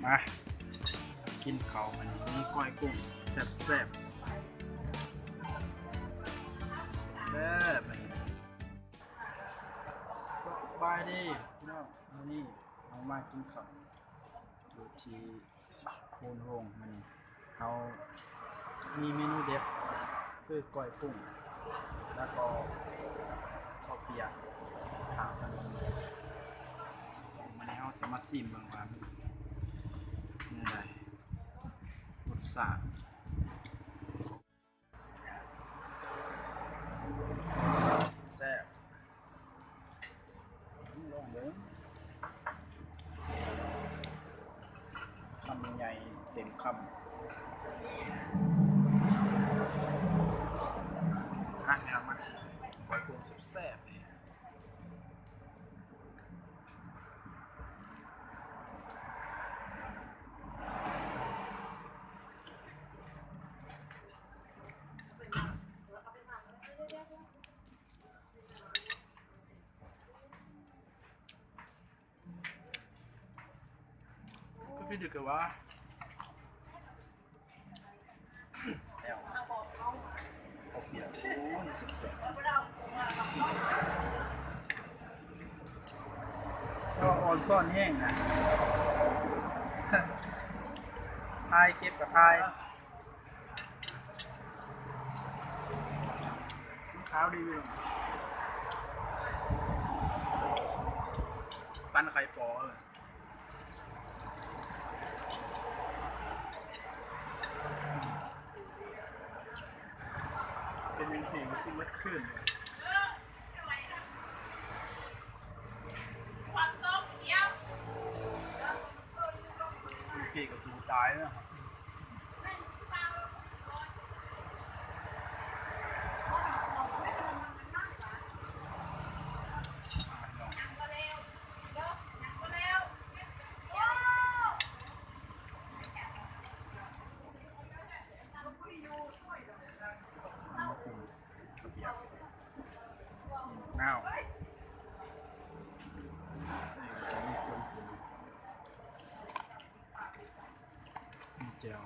มากินเขาอันนี้มีก้อยกุ้งแซ่บแซ่บแซ่บสบายดีพี่น้องมื้อนี้เอามากินข้าวอยู่ที่โคนโรงมันเอามีเมนูเด็ดคือก้อยกุ้งแล้วก็ข้าวเปียกทางขนมมันเอาสมาซิมบางวันนี่ไงรสชาติแซ่บลองเบิ่งคำใหญ่เต็มคำไม่ทำมันก้อยกุ้งแซ่บๆเลยก็พี่ดึกว่าแล้วเขาเปียกโอ้ยแซ่บๆก็ออนซ่อนแห้งนะทายเก็บกับทายขาวดีเลยปั้นไข่ปอเลยเป็นยังสิ่งที่มัดขึ้นเกี่กับสูตายแล้วน้าวจะมีคนมีเจล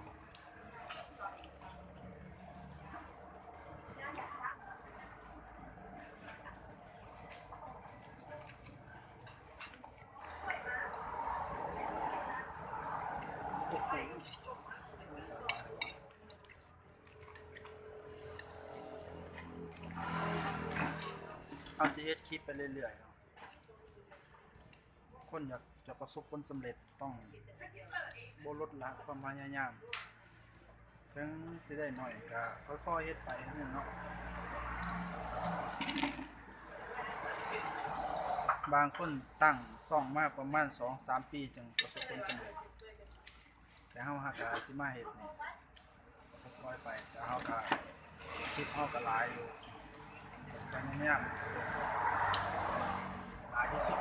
เอาสิเฮ็ดคลิปไปเรื่อยๆคนอยากจะประสบผลสำเร็จต้องบ่ลดละความพยายามถึงสิได้หน่อยก็ค่อยๆเฮ็ดไปนั่นเนาะบางคนตั้งซ่องมาประมาณ 2-3 ปีจึงประสบผลสำเร็จแต่เฮาหาก็สิมาเฮ็ดนี่ค่อยๆไปแต่เฮาก็คลิปเฮาก็หลายอยู่พยายามหลายที่สุด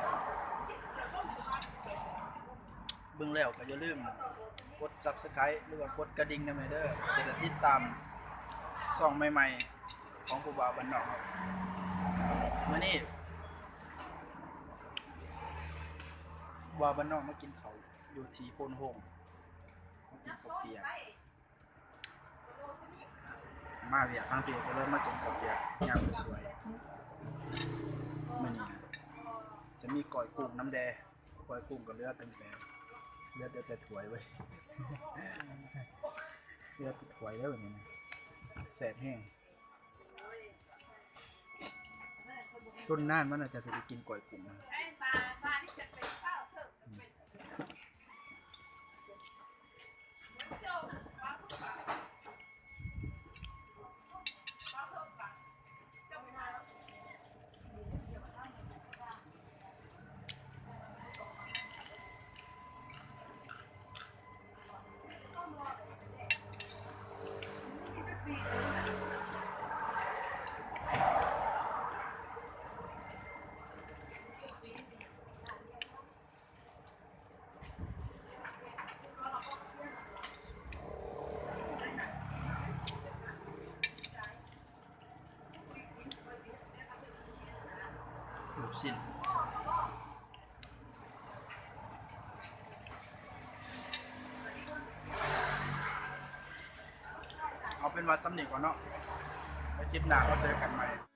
เบิ่งแล้วก็อย่าลืมกด Subscribe หรือว่ากดกระดิ่งนำเด้อจะได้ติดตามช่องใหม่ๆของผู้บ่าวบ้านนอกครับมื้อนี้บ่าวบ้านนอกมากินข้าวอยู่ที่โพนโฮงมากินข้าวเปียกมาเวียกทางพี่ก็เลยมากินข้าวเปียกย่างสวยมื้อนี้จะมีก้อยกุ้งน้ำแดงก้อยกุ้งก็เหลือแต่ถ้วยไว้เหลือแต่ถ้วยแล้วนี่นะแซ่บแห้งต้นน่านมันน่าจะสิได้กินก้อยกุ้งลูกชิ้น เป็นว่าสำเนียงก่อนเนาะไปคลิปหน้าเราเจอกันใหม่